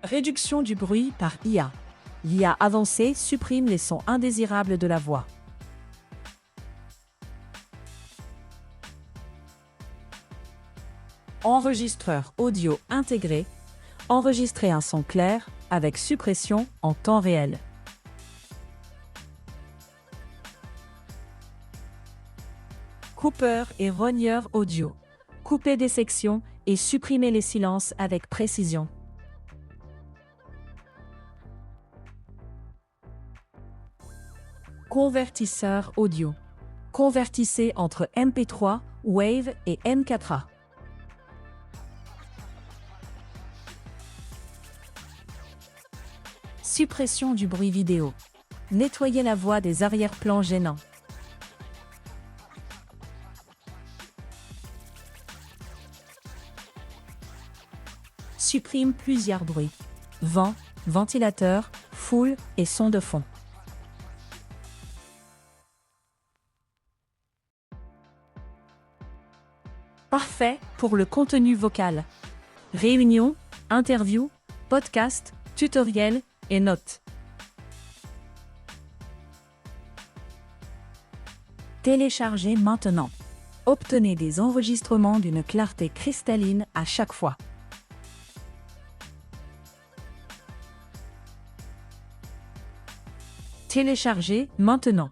Réduction du bruit par IA. L'IA avancée supprime les sons indésirables de la voix. Enregistreur audio intégré. Enregistrer un son clair avec suppression en temps réel. Coupeur et rogneur audio. Couper des sections et supprimer les silences avec précision. Convertisseur audio. Convertissez entre MP3, Wave et M4A. Suppression du bruit vidéo. Nettoyez la voix des arrière-plans gênants. Supprime plusieurs bruits. Vent, ventilateur, foule et son de fond. Parfait pour le contenu vocal. Réunion, interview, podcast, tutoriel et notes. Téléchargez maintenant. Obtenez des enregistrements d'une clarté cristalline à chaque fois. Téléchargez maintenant.